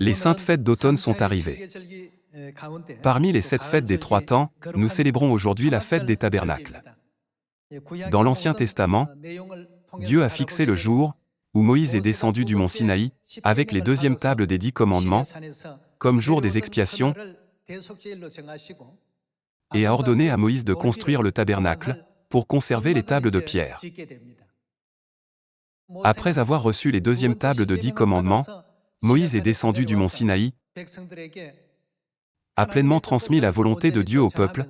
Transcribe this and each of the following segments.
Les saintes fêtes d'automne sont arrivées. Parmi les 7 fêtes des 3 temps, nous célébrons aujourd'hui la fête des tabernacles. Dans l'Ancien Testament, Dieu a fixé le jour où Moïse est descendu du mont Sinaï avec les 2e tables des 10 commandements, comme jour des expiations, et a ordonné à Moïse de construire le tabernacle pour conserver les tables de pierre. Après avoir reçu les 2e tables de 10 commandements, Moïse est descendu du mont Sinaï, a pleinement transmis la volonté de Dieu au peuple,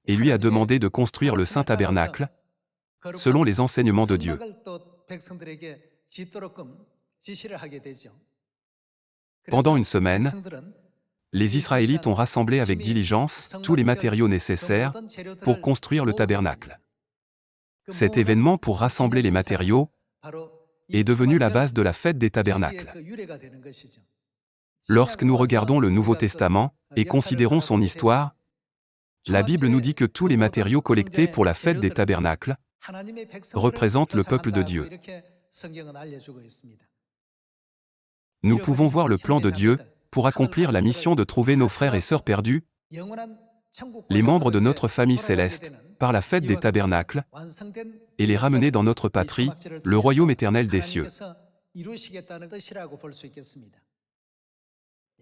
et lui a demandé de construire le saint tabernacle, selon les enseignements de Dieu. Pendant une semaine, les Israélites ont rassemblé avec diligence tous les matériaux nécessaires pour construire le tabernacle. Cet événement pour rassembler les matériaux est devenu la base de la fête des tabernacles. Lorsque nous regardons le Nouveau Testament et considérons son histoire, la Bible nous dit que tous les matériaux collectés pour la fête des tabernacles représentent le peuple de Dieu. Nous pouvons voir le plan de Dieu pour accomplir la mission de trouver nos frères et sœurs perdus, les membres de notre famille céleste, par la fête des tabernacles, et les ramener dans notre patrie, le royaume éternel des cieux.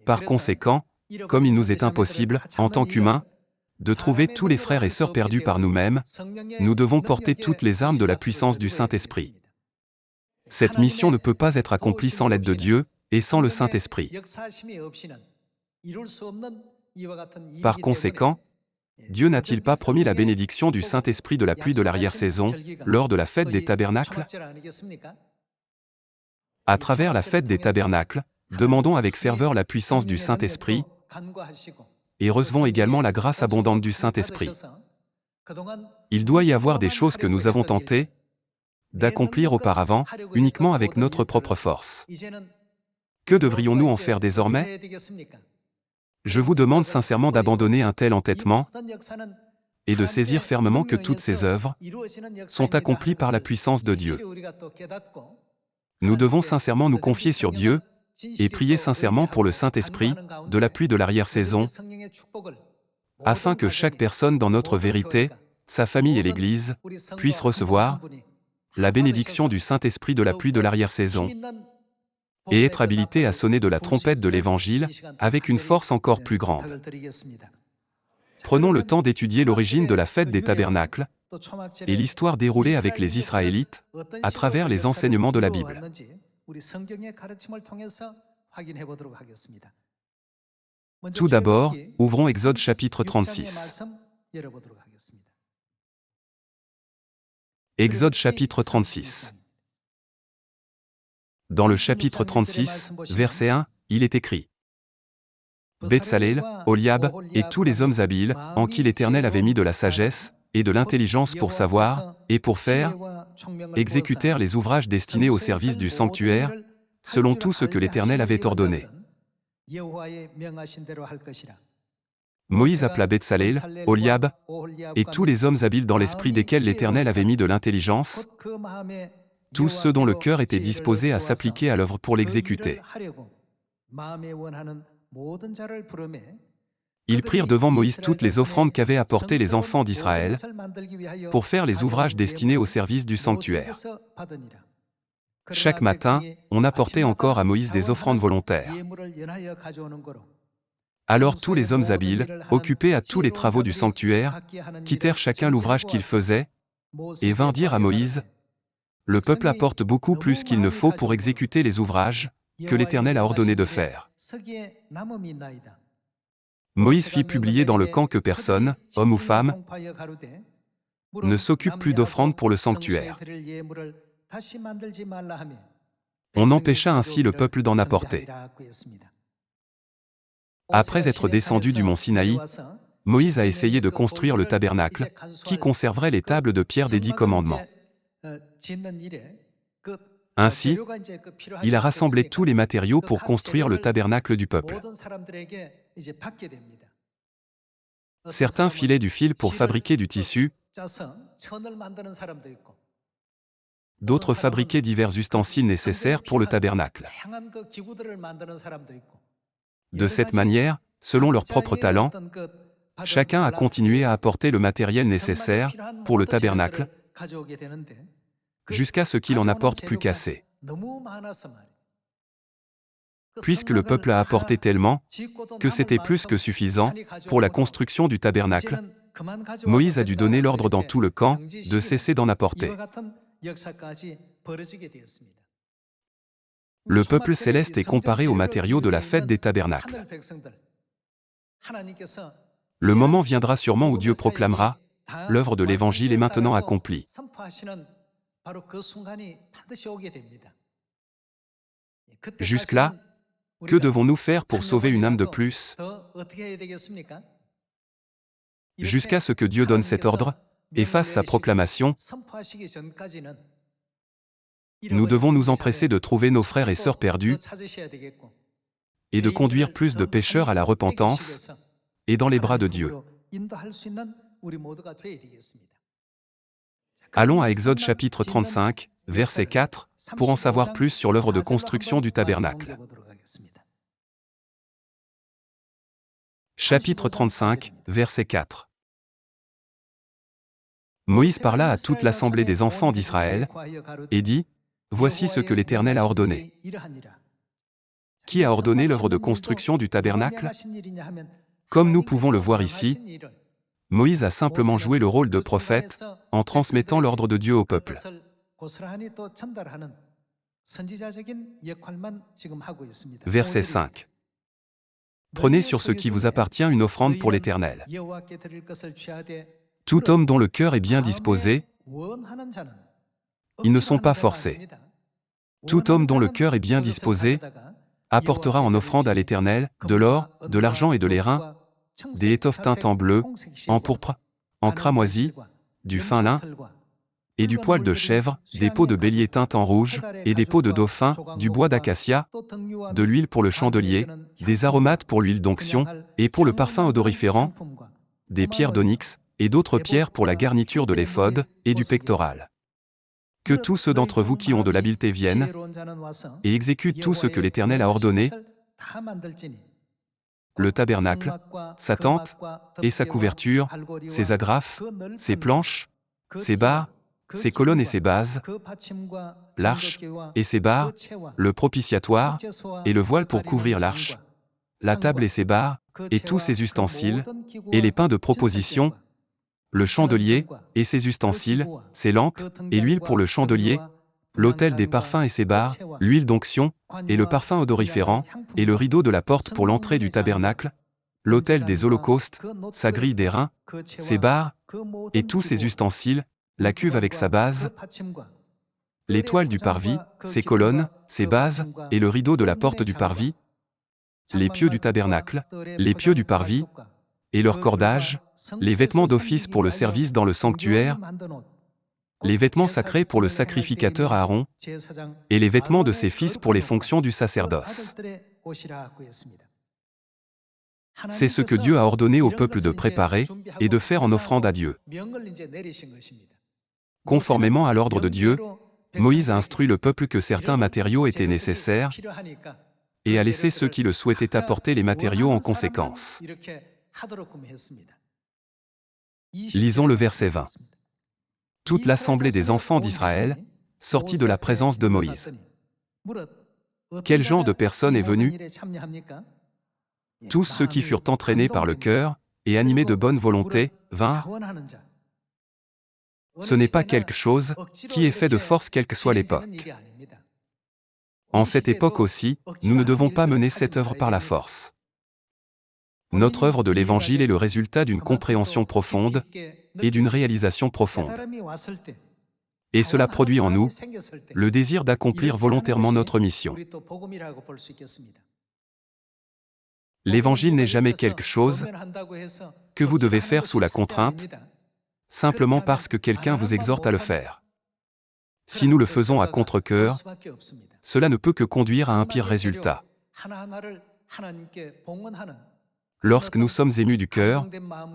Par conséquent, comme il nous est impossible, en tant qu'humains, de trouver tous les frères et sœurs perdus par nous-mêmes, nous devons porter toutes les armes de la puissance du Saint-Esprit. Cette mission ne peut pas être accomplie sans l'aide de Dieu et sans le Saint-Esprit. Par conséquent, Dieu n'a-t-il pas promis la bénédiction du Saint-Esprit de la pluie de l'arrière-saison lors de la fête des tabernacles? À travers la fête des tabernacles, demandons avec ferveur la puissance du Saint-Esprit et recevons également la grâce abondante du Saint-Esprit. Il doit y avoir des choses que nous avons tenté d'accomplir auparavant, uniquement avec notre propre force. Que devrions-nous en faire désormais? Je vous demande sincèrement d'abandonner un tel entêtement et de saisir fermement que toutes ces œuvres sont accomplies par la puissance de Dieu. Nous devons sincèrement nous confier sur Dieu et prier sincèrement pour le Saint-Esprit, de la pluie de l'arrière-saison, afin que chaque personne dans notre vérité, sa famille et l'Église, puisse recevoir la bénédiction du Saint-Esprit de la pluie de l'arrière-saison et être habilité à sonner de la trompette de l'Évangile avec une force encore plus grande. Prenons le temps d'étudier l'origine de la fête des tabernacles et l'histoire déroulée avec les Israélites à travers les enseignements de la Bible. Tout d'abord, ouvrons Exode chapitre 36. Exode chapitre 36. Dans le chapitre 36, verset 1, il est écrit: Betsalel, Oliab, et tous les hommes habiles, en qui l'Éternel avait mis de la sagesse et de l'intelligence pour savoir, et pour faire, exécutèrent les ouvrages destinés au service du sanctuaire, selon tout ce que l'Éternel avait ordonné. Moïse appela Betsalel, Oliab, et tous les hommes habiles dans l'esprit desquels l'Éternel avait mis de l'intelligence, tous ceux dont le cœur était disposé à s'appliquer à l'œuvre pour l'exécuter. Ils prirent devant Moïse toutes les offrandes qu'avaient apportées les enfants d'Israël pour faire les ouvrages destinés au service du sanctuaire. Chaque matin, on apportait encore à Moïse des offrandes volontaires. Alors tous les hommes habiles, occupés à tous les travaux du sanctuaire, quittèrent chacun l'ouvrage qu'ils faisaient, et vinrent dire à Moïse: Le peuple apporte beaucoup plus qu'il ne faut pour exécuter les ouvrages que l'Éternel a ordonné de faire. Moïse fit publier dans le camp que personne, homme ou femme, ne s'occupe plus d'offrandes pour le sanctuaire. On empêcha ainsi le peuple d'en apporter. Après être descendu du mont Sinaï, Moïse a essayé de construire le tabernacle, qui conserverait les tables de pierre des 10 commandements. Ainsi, il a rassemblé tous les matériaux pour construire le tabernacle du peuple. Certains filaient du fil pour fabriquer du tissu, d'autres fabriquaient divers ustensiles nécessaires pour le tabernacle. De cette manière, selon leur propre talent, chacun a continué à apporter le matériel nécessaire pour le tabernacle, jusqu'à ce qu'il en apporte plus qu'assez. Puisque le peuple a apporté tellement que c'était plus que suffisant pour la construction du tabernacle, Moïse a dû donner l'ordre dans tout le camp de cesser d'en apporter. Le peuple céleste est comparé aux matériaux de la fête des tabernacles. Le moment viendra sûrement où Dieu proclamera « L'œuvre de l'Évangile est maintenant accomplie ». Jusque-là, que devons-nous faire pour sauver une âme de plus? Jusqu'à ce que Dieu donne cet ordre et fasse sa proclamation, nous devons nous empresser de trouver nos frères et sœurs perdus et de conduire plus de pécheurs à la repentance et dans les bras de Dieu. Allons à Exode chapitre 35, verset 4, pour en savoir plus sur l'œuvre de construction du tabernacle. Chapitre 35, verset 4. Moïse parla à toute l'assemblée des enfants d'Israël et dit : Voici ce que l'Éternel a ordonné. Qui a ordonné l'œuvre de construction du tabernacle? Comme nous pouvons le voir ici, Moïse a simplement joué le rôle de prophète en transmettant l'ordre de Dieu au peuple. Verset 5. Prenez sur ce qui vous appartient une offrande pour l'Éternel. Tout homme dont le cœur est bien disposé, ils ne sont pas forcés. Tout homme dont le cœur est bien disposé apportera en offrande à l'Éternel de l'or, de l'argent et de l'airain, des étoffes teintes en bleu, en pourpre, en cramoisi, du fin lin, et du poil de chèvre, des peaux de bélier teintes en rouge, et des peaux de dauphin, du bois d'acacia, de l'huile pour le chandelier, des aromates pour l'huile d'onction, et pour le parfum odoriférant, des pierres d'onyx, et d'autres pierres pour la garniture de l'éphod, et du pectoral. Que tous ceux d'entre vous qui ont de l'habileté viennent, et exécutent tout ce que l'Éternel a ordonné, le tabernacle, sa tente, et sa couverture, ses agrafes, ses planches, ses barres, ses colonnes et ses bases, l'arche et ses barres, le propitiatoire, et le voile pour couvrir l'arche, la table et ses barres, et tous ses ustensiles, et les pains de proposition, le chandelier, et ses ustensiles, ses lampes, et l'huile pour le chandelier, l'autel des parfums et ses barres, l'huile d'onction, et le parfum odoriférant, et le rideau de la porte pour l'entrée du tabernacle, l'autel des holocaustes, sa grille d'airain, ses barres, et tous ses ustensiles, la cuve avec sa base, les toiles du parvis, ses colonnes, ses bases, et le rideau de la porte du parvis, les pieux du tabernacle, les pieux du parvis, et leur cordage, les vêtements d'office pour le service dans le sanctuaire, les vêtements sacrés pour le sacrificateur Aaron, et les vêtements de ses fils pour les fonctions du sacerdoce. C'est ce que Dieu a ordonné au peuple de préparer et de faire en offrande à Dieu. Conformément à l'ordre de Dieu, Moïse a instruit le peuple que certains matériaux étaient nécessaires et a laissé ceux qui le souhaitaient apporter les matériaux en conséquence. Lisons le verset 20. Toute l'assemblée des enfants d'Israël sortit de la présence de Moïse. Quel genre de personne est venu? Tous ceux qui furent entraînés par le cœur et animés de bonne volonté vinrent. Ce n'est pas quelque chose qui est fait de force quelle que soit l'époque. En cette époque aussi, nous ne devons pas mener cette œuvre par la force. Notre œuvre de l'Évangile est le résultat d'une compréhension profonde et d'une réalisation profonde. Et cela produit en nous le désir d'accomplir volontairement notre mission. L'Évangile n'est jamais quelque chose que vous devez faire sous la contrainte, simplement parce que quelqu'un vous exhorte à le faire. Si nous le faisons à contre-cœur, cela ne peut que conduire à un pire résultat. Lorsque nous sommes émus du cœur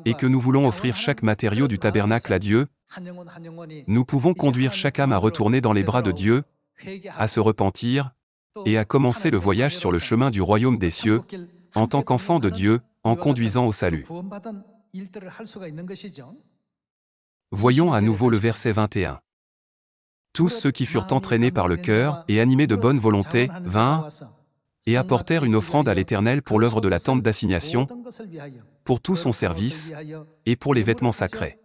et que nous voulons offrir chaque matériau du tabernacle à Dieu, nous pouvons conduire chaque âme à retourner dans les bras de Dieu, à se repentir et à commencer le voyage sur le chemin du royaume des cieux, en tant qu'enfants de Dieu, en conduisant au salut. Voyons à nouveau le verset 21. Tous ceux qui furent entraînés par le cœur et animés de bonne volonté vinrent et apportèrent une offrande à l'Éternel pour l'œuvre de la tente d'assignation, pour tout son service, et pour les vêtements sacrés.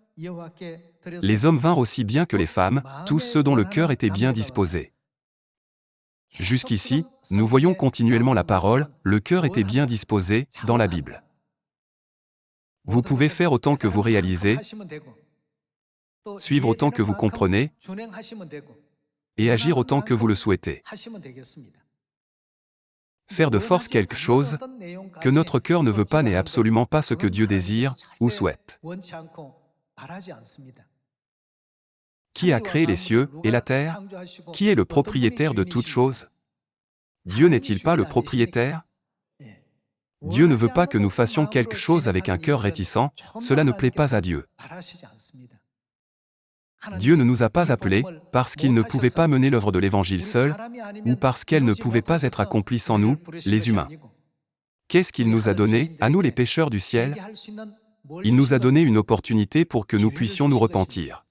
Les hommes vinrent aussi bien que les femmes, tous ceux dont le cœur était bien disposé. Jusqu'ici, nous voyons continuellement la parole « le cœur était bien disposé » dans la Bible. Vous pouvez faire autant que vous réalisez, suivre autant que vous comprenez, et agir autant que vous le souhaitez. Faire de force quelque chose que notre cœur ne veut pas n'est absolument pas ce que Dieu désire ou souhaite. Qui a créé les cieux et la terre? Qui est le propriétaire de toutes choses? Dieu n'est-il pas le propriétaire? Dieu ne veut pas que nous fassions quelque chose avec un cœur réticent, cela ne plaît pas à Dieu. Dieu ne nous a pas appelés parce qu'il ne pouvait pas mener l'œuvre de l'Évangile seul, ou parce qu'elle ne pouvait pas être accomplie sans nous, les humains. Qu'est-ce qu'il nous a donné, à nous les pécheurs du ciel? Il nous a donné une opportunité pour que nous puissions nous repentir.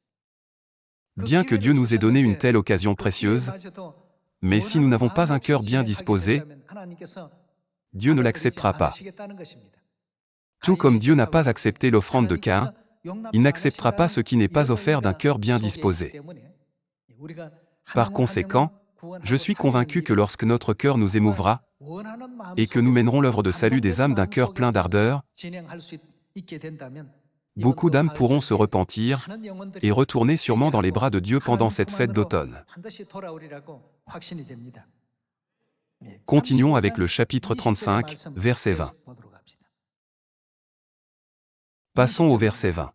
Bien que Dieu nous ait donné une telle occasion précieuse, mais si nous n'avons pas un cœur bien disposé, Dieu ne l'acceptera pas. Tout comme Dieu n'a pas accepté l'offrande de Caïn, il n'acceptera pas ce qui n'est pas offert d'un cœur bien disposé. Par conséquent, je suis convaincu que lorsque notre cœur nous émouvra, et que nous mènerons l'œuvre de salut des âmes d'un cœur plein d'ardeur, beaucoup d'âmes pourront se repentir et retourner sûrement dans les bras de Dieu pendant cette fête d'automne. Continuons avec le chapitre 35, verset 20. Passons au verset 20.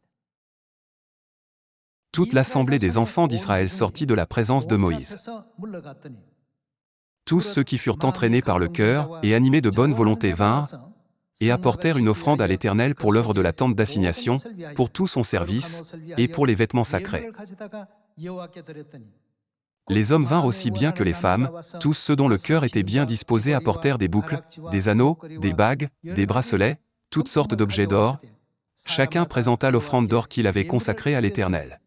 Toute l'assemblée des enfants d'Israël sortit de la présence de Moïse. Tous ceux qui furent entraînés par le cœur et animés de bonne volonté vinrent et apportèrent une offrande à l'Éternel pour l'œuvre de la tente d'assignation, pour tout son service, et pour les vêtements sacrés. Les hommes vinrent aussi bien que les femmes, tous ceux dont le cœur était bien disposé apportèrent des boucles, des anneaux, des bagues, des bracelets, toutes sortes d'objets d'or. Chacun présenta l'offrande d'or qu'il avait consacrée à l'Éternel.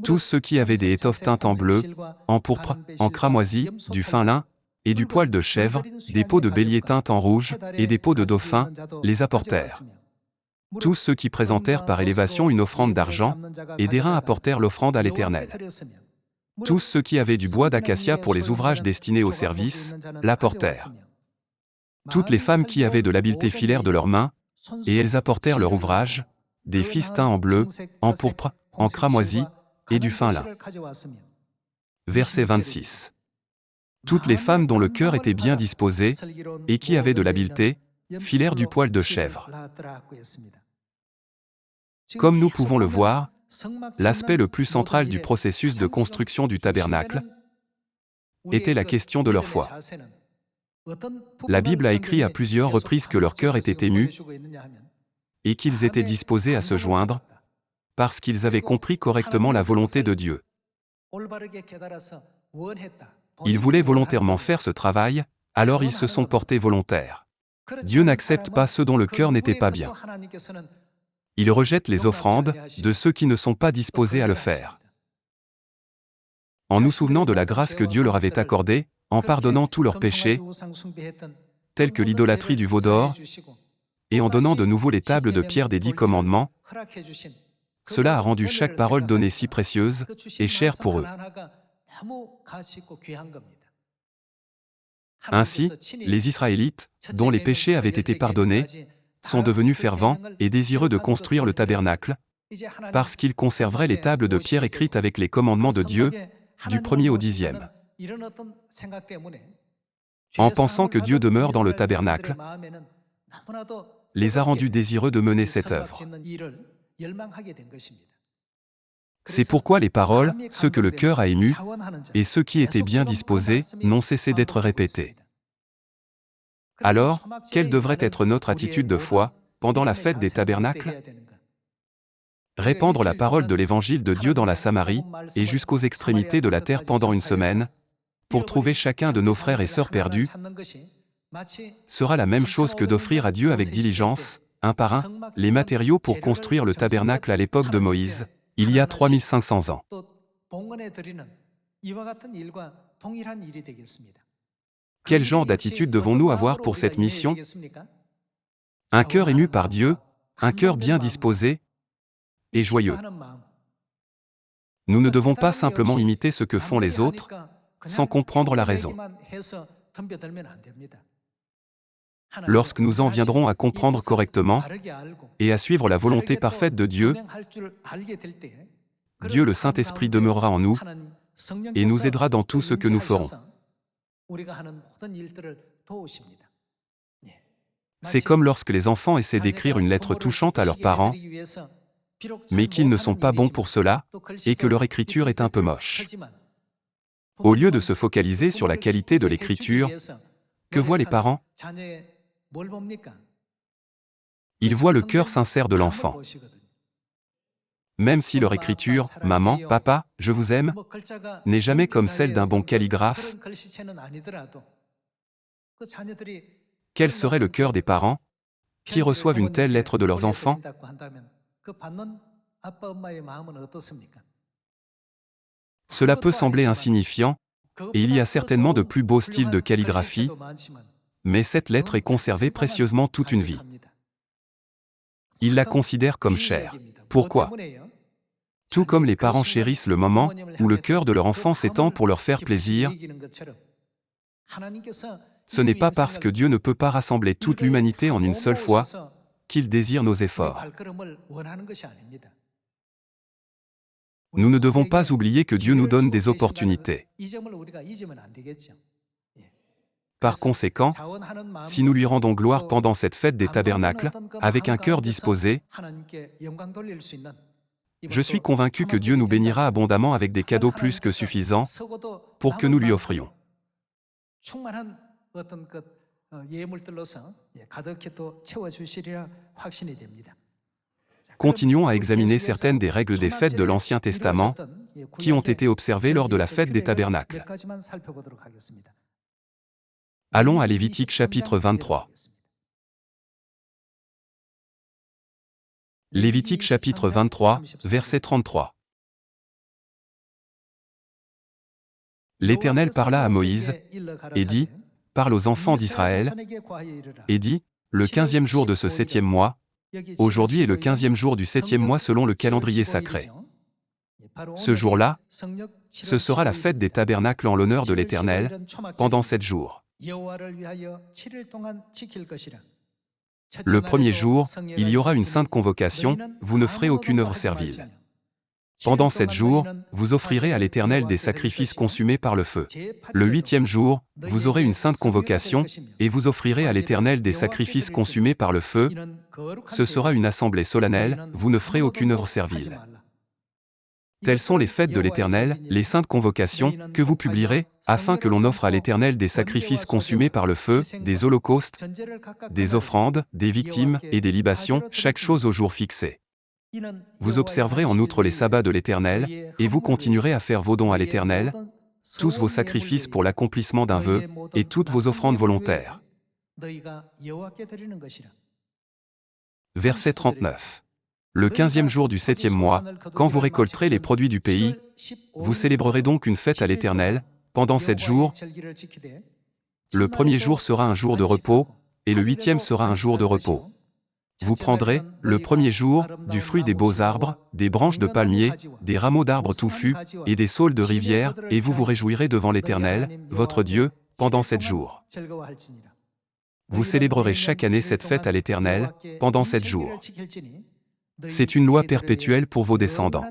Tous ceux qui avaient des étoffes teintes en bleu, en pourpre, en cramoisi, du fin lin, et du poil de chèvre, des peaux de bélier teintes en rouge, et des peaux de dauphin, les apportèrent. Tous ceux qui présentèrent par élévation une offrande d'argent, et d'airain apportèrent l'offrande à l'Éternel. Tous ceux qui avaient du bois d'acacia pour les ouvrages destinés au service, l'apportèrent. Toutes les femmes qui avaient de l'habileté filèrent de leurs mains, et elles apportèrent leur ouvrage, des fistins en bleu, en pourpre, en cramoisi, et du fin lin. Verset 26. Toutes les femmes dont le cœur était bien disposé, et qui avaient de l'habileté, filèrent du poil de chèvre. Comme nous pouvons le voir, l'aspect le plus central du processus de construction du tabernacle était la question de leur foi. La Bible a écrit à plusieurs reprises que leur cœur était ému et qu'ils étaient disposés à se joindre parce qu'ils avaient compris correctement la volonté de Dieu. Ils voulaient volontairement faire ce travail, alors ils se sont portés volontaires. Dieu n'accepte pas ceux dont le cœur n'était pas bien. Il rejette les offrandes de ceux qui ne sont pas disposés à le faire. En nous souvenant de la grâce que Dieu leur avait accordée, en pardonnant tous leurs péchés, tels que l'idolâtrie du veau d'or, et en donnant de nouveau les tables de pierre des 10 commandements, cela a rendu chaque parole donnée si précieuse et chère pour eux. Ainsi, les Israélites, dont les péchés avaient été pardonnés, sont devenus fervents et désireux de construire le tabernacle, parce qu'ils conserveraient les tables de pierre écrites avec les commandements de Dieu, du 1er au 10e. En pensant que Dieu demeure dans le tabernacle, les a rendus désireux de mener cette œuvre. C'est pourquoi les paroles, ceux que le cœur a émus, et ceux qui étaient bien disposés, n'ont cessé d'être répétés. Alors, quelle devrait être notre attitude de foi, pendant la fête des tabernacles? Répandre la parole de l'évangile de Dieu dans la Samarie, et jusqu'aux extrémités de la terre pendant une semaine, pour trouver chacun de nos frères et sœurs perdus, sera la même chose que d'offrir à Dieu avec diligence, un par un, les matériaux pour construire le tabernacle à l'époque de Moïse, il y a 3500 ans. Quel genre d'attitude devons-nous avoir pour cette mission? Un cœur ému par Dieu, un cœur bien disposé et joyeux. Nous ne devons pas simplement imiter ce que font les autres, sans comprendre la raison. Lorsque nous en viendrons à comprendre correctement et à suivre la volonté parfaite de Dieu, Dieu le Saint-Esprit demeurera en nous et nous aidera dans tout ce que nous ferons. C'est comme lorsque les enfants essaient d'écrire une lettre touchante à leurs parents, mais qu'ils ne sont pas bons pour cela, et que leur écriture est un peu moche. Au lieu de se focaliser sur la qualité de l'écriture, que voient les parents? Ils voient le cœur sincère de l'enfant. Même si leur écriture « Maman, papa, je vous aime » n'est jamais comme celle d'un bon calligraphe, quel serait le cœur des parents qui reçoivent une telle lettre de leurs enfants? Cela peut sembler insignifiant, et il y a certainement de plus beaux styles de calligraphie, mais cette lettre est conservée précieusement toute une vie. Ils la considèrent comme chère. Pourquoi? Tout comme les parents chérissent le moment où le cœur de leur enfant s'étend pour leur faire plaisir, ce n'est pas parce que Dieu ne peut pas rassembler toute l'humanité en une seule fois qu'il désire nos efforts. Nous ne devons pas oublier que Dieu nous donne des opportunités. Par conséquent, si nous lui rendons gloire pendant cette fête des tabernacles, avec un cœur disposé, je suis convaincu que Dieu nous bénira abondamment avec des cadeaux plus que suffisants pour que nous lui offrions. Continuons à examiner certaines des règles des fêtes de l'Ancien Testament qui ont été observées lors de la fête des tabernacles. Allons à Lévitique chapitre 23. Lévitique chapitre 23, verset 33. L'Éternel parla à Moïse et dit, « Parle aux enfants d'Israël, et dit, le 15e jour de ce 7e mois, aujourd'hui est le 15e jour du 7e mois selon le calendrier sacré. Ce jour-là, ce sera la fête des tabernacles en l'honneur de l'Éternel, pendant 7 jours. Le premier jour, il y aura une sainte convocation, vous ne ferez aucune œuvre servile. Pendant 7 jours, vous offrirez à l'Éternel des sacrifices consumés par le feu. Le 8e jour, vous aurez une sainte convocation, et vous offrirez à l'Éternel des sacrifices consumés par le feu. Ce sera une assemblée solennelle, vous ne ferez aucune œuvre servile. Telles sont les fêtes de l'Éternel, les saintes convocations, que vous publierez, afin que l'on offre à l'Éternel des sacrifices consumés par le feu, des holocaustes, des offrandes, des victimes et des libations, chaque chose au jour fixé. Vous observerez en outre les sabbats de l'Éternel, et vous continuerez à faire vos dons à l'Éternel, tous vos sacrifices pour l'accomplissement d'un vœu, et toutes vos offrandes volontaires. Verset 39. Le 15e jour du 7e mois, quand vous récolterez les produits du pays, vous célébrerez donc une fête à l'Éternel, pendant 7 jours. Le premier jour sera un jour de repos, et le 8e sera un jour de repos. Vous prendrez, le premier jour, du fruit des beaux arbres, des branches de palmiers, des rameaux d'arbres touffus, et des saules de rivière, et vous vous réjouirez devant l'Éternel, votre Dieu, pendant 7 jours. Vous célébrerez chaque année cette fête à l'Éternel, pendant 7 jours. C'est une loi perpétuelle pour vos descendants.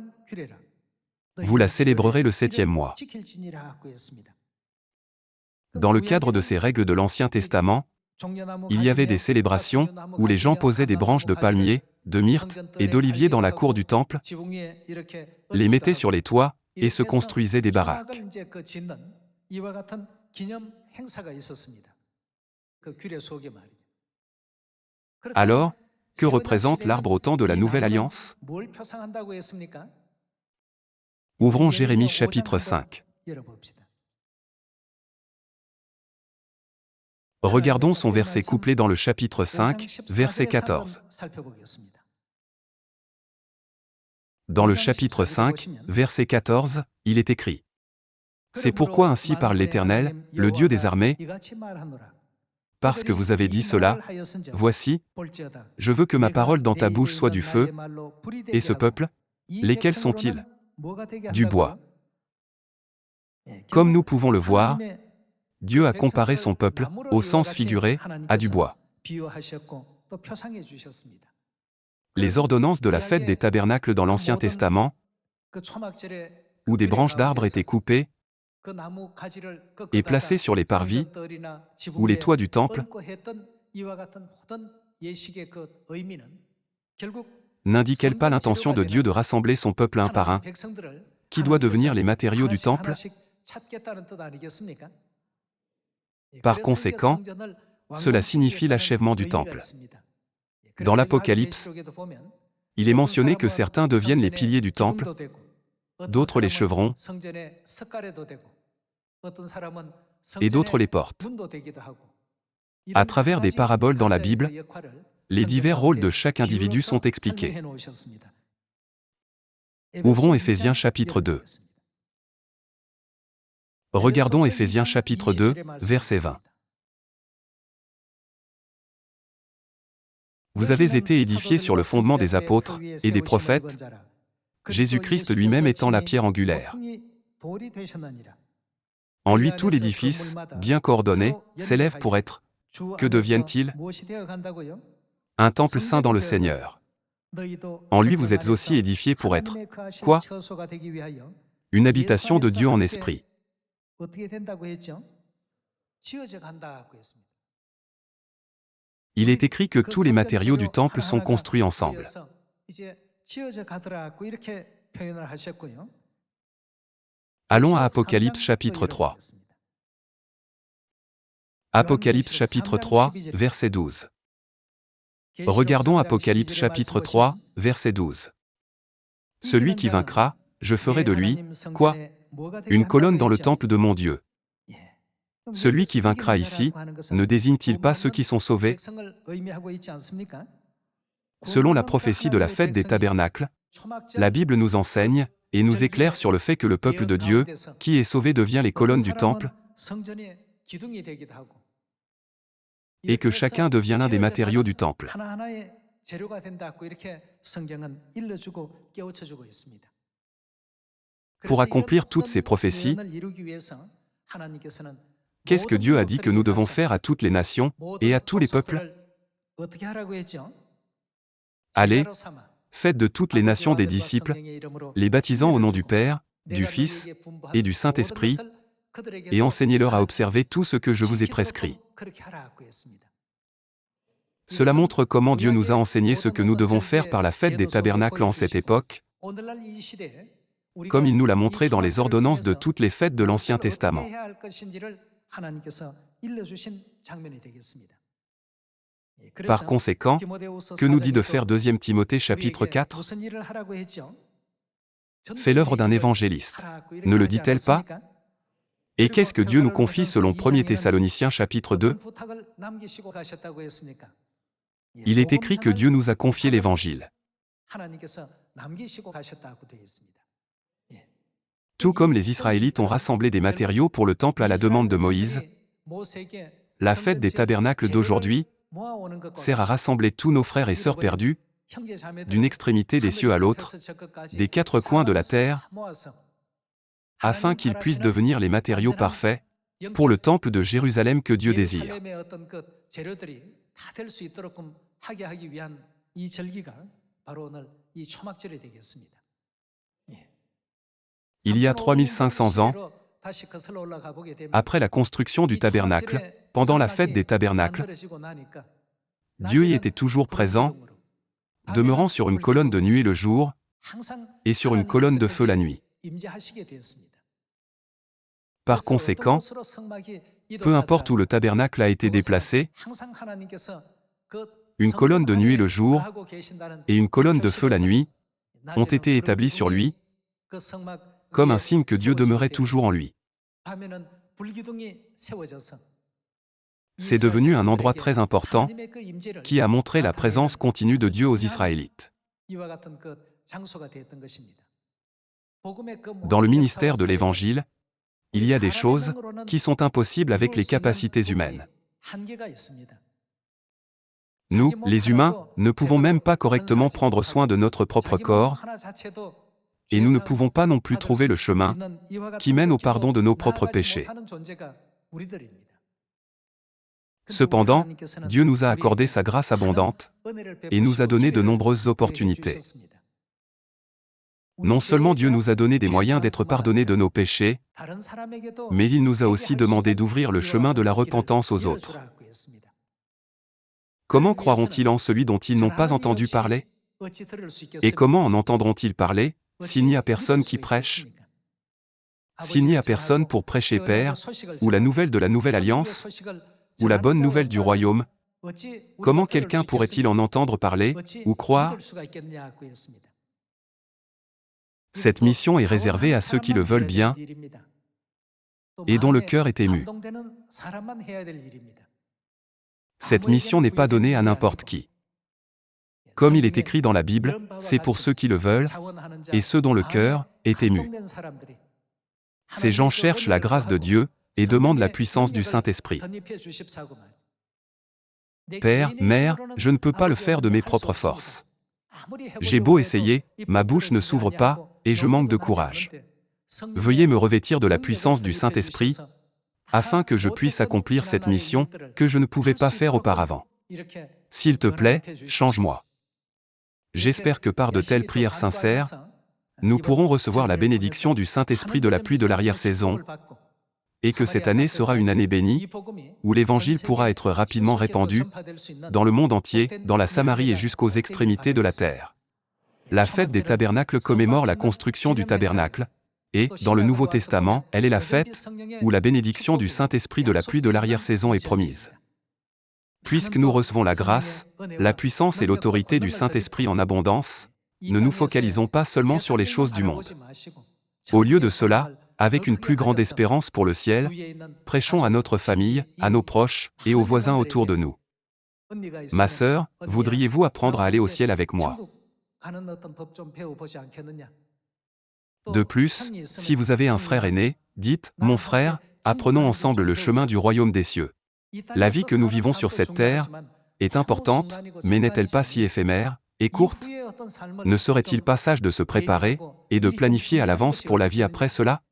Vous la célébrerez le 7e mois. Dans le cadre de ces règles de l'Ancien Testament, il y avait des célébrations où les gens posaient des branches de palmier, de myrte et d'olivier dans la cour du temple, les mettaient sur les toits et se construisaient des baraques. Alors, que représente l'arbre au temps de la Nouvelle Alliance? Ouvrons Jérémie chapitre 5. Regardons son verset couplé dans le chapitre 5, verset 14. Dans le chapitre 5, verset 14, il est écrit: C'est pourquoi ainsi parle l'Éternel, le Dieu des armées, parce que vous avez dit cela, voici, je veux que ma parole dans ta bouche soit du feu, et ce peuple, lesquels sont-ils? Du bois. Comme nous pouvons le voir, Dieu a comparé son peuple, au sens figuré, à du bois. Les ordonnances de la fête des tabernacles dans l'Ancien Testament, où des branches d'arbres étaient coupées et placées sur les parvis ou les toits du temple, n'indiquent-elles pas l'intention de Dieu de rassembler son peuple un par un, qui doit devenir les matériaux du temple? Par conséquent, cela signifie l'achèvement du temple. Dans l'Apocalypse, il est mentionné que certains deviennent les piliers du temple, d'autres les chevrons, et d'autres les portes. À travers des paraboles dans la Bible, les divers rôles de chaque individu sont expliqués. Ouvrons Éphésiens chapitre 2. Regardons Éphésiens chapitre 2, verset 20. Vous avez été édifiés sur le fondement des apôtres et des prophètes, Jésus-Christ lui-même étant la pierre angulaire. En lui tout l'édifice, bien coordonné, s'élève pour être, que deviennent-ils? Un temple saint dans le Seigneur. En lui vous êtes aussi édifiés pour être, quoi? Une habitation de Dieu en esprit. Il est écrit que tous les matériaux du temple sont construits ensemble. Allons à Apocalypse chapitre 3. Apocalypse chapitre 3, verset 12. Regardons Apocalypse chapitre 3, verset 12. Celui qui vaincra, je ferai de lui, quoi? Une colonne dans le temple de mon Dieu. Celui qui vaincra ici, ne désigne-t-il pas ceux qui sont sauvés? Selon la prophétie de la fête des tabernacles, la Bible nous enseigne et nous éclaire sur le fait que le peuple de Dieu, qui est sauvé, devient les colonnes du temple, et que chacun devient l'un des matériaux du temple. Pour accomplir toutes ces prophéties, qu'est-ce que Dieu a dit que nous devons faire à toutes les nations et à tous les peuples? Allez, faites de toutes les nations des disciples, les baptisant au nom du Père, du Fils et du Saint-Esprit, et enseignez-leur à observer tout ce que je vous ai prescrit. Cela montre comment Dieu nous a enseigné ce que nous devons faire par la fête des tabernacles en cette époque, comme il nous l'a montré dans les ordonnances de toutes les fêtes de l'Ancien Testament. Par conséquent, que nous dit de faire 2 Timothée chapitre 4? Fais l'œuvre d'un évangéliste. Ne le dit-elle pas? Et qu'est-ce que Dieu nous confie selon 1 Thessaloniciens chapitre 2? Il est écrit que Dieu nous a confié l'Évangile. Tout comme les Israélites ont rassemblé des matériaux pour le temple à la demande de Moïse, la fête des tabernacles d'aujourd'hui sert à rassembler tous nos frères et sœurs perdus, d'une extrémité des cieux à l'autre, des 4 coins de la terre, afin qu'ils puissent devenir les matériaux parfaits pour le temple de Jérusalem que Dieu désire. Il y a 3500 ans, après la construction du tabernacle, pendant la fête des tabernacles, Dieu y était toujours présent, demeurant sur une colonne de nuée le jour et sur une colonne de feu la nuit. Par conséquent, peu importe où le tabernacle a été déplacé, une colonne de nuée le jour et une colonne de feu la nuit ont été établies sur lui, comme un signe que Dieu demeurait toujours en lui. C'est devenu un endroit très important qui a montré la présence continue de Dieu aux Israélites. Dans le ministère de l'Évangile, il y a des choses qui sont impossibles avec les capacités humaines. Nous, les humains, ne pouvons même pas correctement prendre soin de notre propre corps, et nous ne pouvons pas non plus trouver le chemin qui mène au pardon de nos propres péchés. Cependant, Dieu nous a accordé sa grâce abondante et nous a donné de nombreuses opportunités. Non seulement Dieu nous a donné des moyens d'être pardonnés de nos péchés, mais il nous a aussi demandé d'ouvrir le chemin de la repentance aux autres. Comment croiront-ils en celui dont ils n'ont pas entendu parler? Et comment en entendront-ils parler s'il n'y a personne qui prêche? S'il n'y a personne pour prêcher Père, ou la nouvelle de la nouvelle alliance, ou la bonne nouvelle du royaume, comment quelqu'un pourrait-il en entendre parler, ou croire? Cette mission est réservée à ceux qui le veulent bien et dont le cœur est ému. Cette mission n'est pas donnée à n'importe qui. Comme il est écrit dans la Bible, c'est pour ceux qui le veulent et ceux dont le cœur est ému. Ces gens cherchent la grâce de Dieu et demandent la puissance du Saint-Esprit. Père, Mère, je ne peux pas le faire de mes propres forces. J'ai beau essayer, ma bouche ne s'ouvre pas et je manque de courage. Veuillez me revêtir de la puissance du Saint-Esprit afin que je puisse accomplir cette mission que je ne pouvais pas faire auparavant. S'il te plaît, change-moi. J'espère que par de telles prières sincères, nous pourrons recevoir la bénédiction du Saint-Esprit de la pluie de l'arrière-saison, et que cette année sera une année bénie, où l'Évangile pourra être rapidement répandu dans le monde entier, dans la Samarie et jusqu'aux extrémités de la terre. La fête des tabernacles commémore la construction du tabernacle, et, dans le Nouveau Testament, elle est la fête où la bénédiction du Saint-Esprit de la pluie de l'arrière-saison est promise. Puisque nous recevons la grâce, la puissance et l'autorité du Saint-Esprit en abondance, ne nous focalisons pas seulement sur les choses du monde. Au lieu de cela, avec une plus grande espérance pour le ciel, prêchons à notre famille, à nos proches et aux voisins autour de nous. Ma sœur, voudriez-vous apprendre à aller au ciel avec moi? De plus, si vous avez un frère aîné, dites, « Mon frère, apprenons ensemble le chemin du royaume des cieux. » La vie que nous vivons sur cette terre est importante, mais n'est-elle pas si éphémère et courte? Ne serait-il pas sage de se préparer et de planifier à l'avance pour la vie après cela?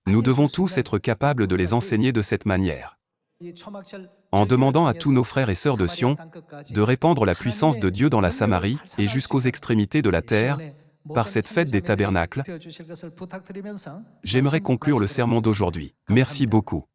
Nous devons tous être capables de les enseigner de cette manière. En demandant à tous nos frères et sœurs de Sion de répandre la puissance de Dieu dans la Samarie et jusqu'aux extrémités de la terre, par cette fête des tabernacles, j'aimerais conclure le sermon d'aujourd'hui. Merci beaucoup.